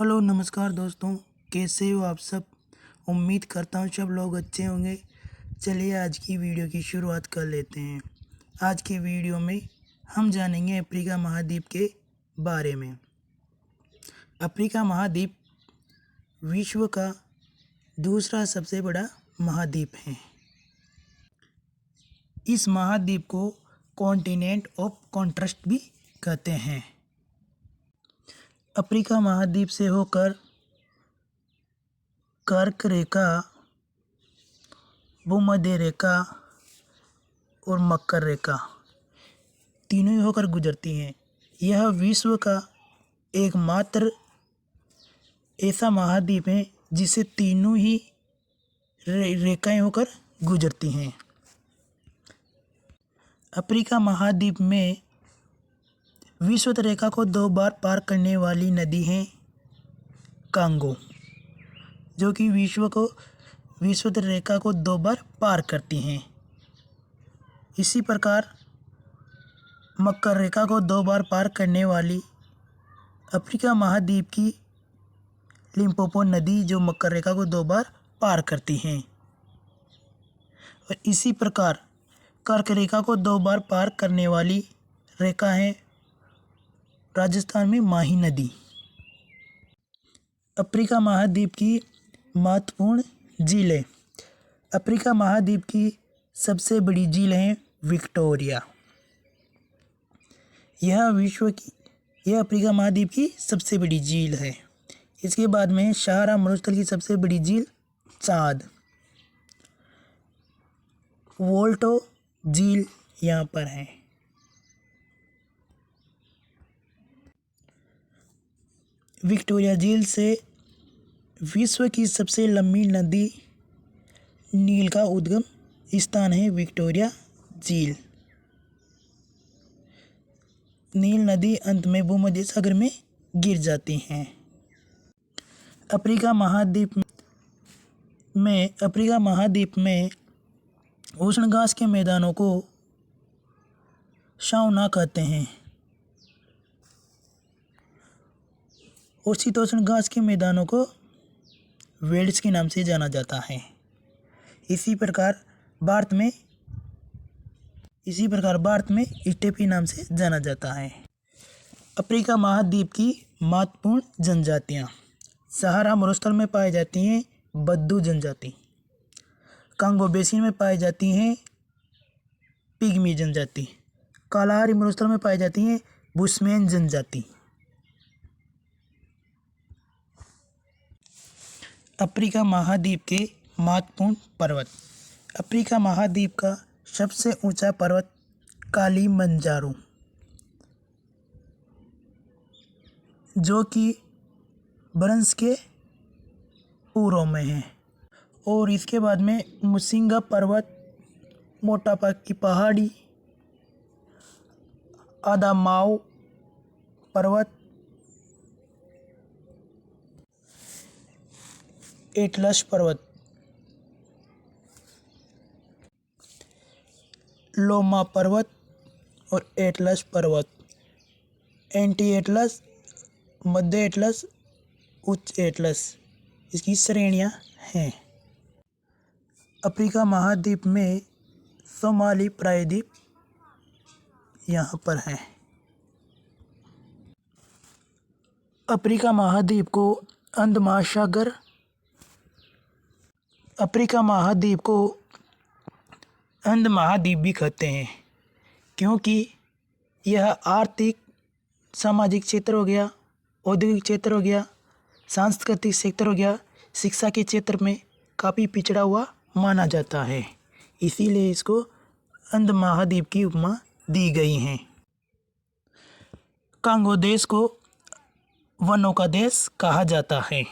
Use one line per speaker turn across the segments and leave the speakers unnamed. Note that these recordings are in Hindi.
हेलो नमस्कार दोस्तों, कैसे हो आप सब। उम्मीद करता हूँ सब लोग अच्छे होंगे। चलिए आज की वीडियो की शुरुआत कर लेते हैं। आज की वीडियो में हम जानेंगे अफ्रीका महाद्वीप के बारे में। अफ्रीका महाद्वीप विश्व का दूसरा सबसे बड़ा महाद्वीप है। इस महाद्वीप को कॉन्टिनेंट ऑफ कॉन्ट्रास्ट भी कहते हैं। अफ्रीका महाद्वीप से होकर कर्क रेखा, भूमध्य रेखा और मकर रेखा तीनों ही होकर गुजरती हैं। यह विश्व का एकमात्र ऐसा महाद्वीप है जिसे तीनों ही रेखाएं होकर गुजरती हैं। अफ्रीका महाद्वीप में विषुवत रेखा को 2 बार पार करने वाली नदी है कांगो, जो कि विषुवत रेखा को 2 बार पार करती हैं। इसी प्रकार मकर रेखा को 2 बार पार करने वाली अफ्रीका महाद्वीप की लिम्पोपो नदी, जो मकर रेखा को 2 बार पार करती हैं। और इसी प्रकार कर्क रेखा को 2 बार पार करने वाली रेखा है राजस्थान में माही नदी। अफ्रीका महाद्वीप की महत्वपूर्ण झीलें। अफ्रीका महाद्वीप की सबसे बड़ी झील है विक्टोरिया। यह अफ्रीका महाद्वीप की सबसे बड़ी झील है। इसके बाद में सहारा मरुस्थल की सबसे बड़ी झील चाद, वोल्टो झील यहाँ पर है। विक्टोरिया झील से विश्व की सबसे लंबी नदी नील का उद्गम स्थान है विक्टोरिया झील। नील नदी अंत में भूमध्य सागर में गिर जाती हैं। अफ्रीका महाद्वीप में उष्ण घास के मैदानों को सावना कहते हैं और शीतोष्ण घास के मैदानों को वेल्ड्स के नाम से जाना जाता है। इसी प्रकार भारत में स्टेपी नाम से जाना जाता है। अफ्रीका महाद्वीप की महत्वपूर्ण जनजातियाँ। सहारा मरुस्थल में पाई जाती हैं बद्दू जनजाति। कांगो बेसिन में पाई जाती हैं पिग्मी जनजाति। कालाहारी मरुस्थल में पाई जाती हैं बुशमैन जनजाति। अफ्रीका महाद्वीप के महत्वपूर्ण पर्वत। अफ्रीका महाद्वीप का सबसे ऊंचा पर्वत किलिमंजारो, जो कि ब्रंश के पूर्व में है। और इसके बाद में मुसिंगा पर्वत, मोटापा की पहाड़ी, आदामाओ पर्वत, एटलस पर्वत, लोमा पर्वत और एटलस पर्वत, एंटी एटलस, मध्य एटलस, उच्च एटलस, इसकी श्रेणियां हैं। अफ्रीका महाद्वीप में सोमाली प्रायद्वीप यहाँ पर है। अफ्रीका महाद्वीप को अंध महाद्वीप भी कहते हैं, क्योंकि यह आर्थिक, सामाजिक क्षेत्र हो गया, औद्योगिक क्षेत्र हो गया, सांस्कृतिक क्षेत्र हो गया, शिक्षा के क्षेत्र में काफ़ी पिछड़ा हुआ माना जाता है। इसीलिए इसको अंध महाद्वीप की उपमा दी गई है। कांगो देश को वनों का देश कहा जाता है।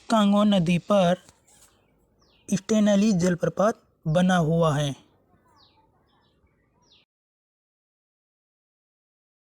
कांगो नदी पर स्टेनली जलप्रपात बना हुआ है।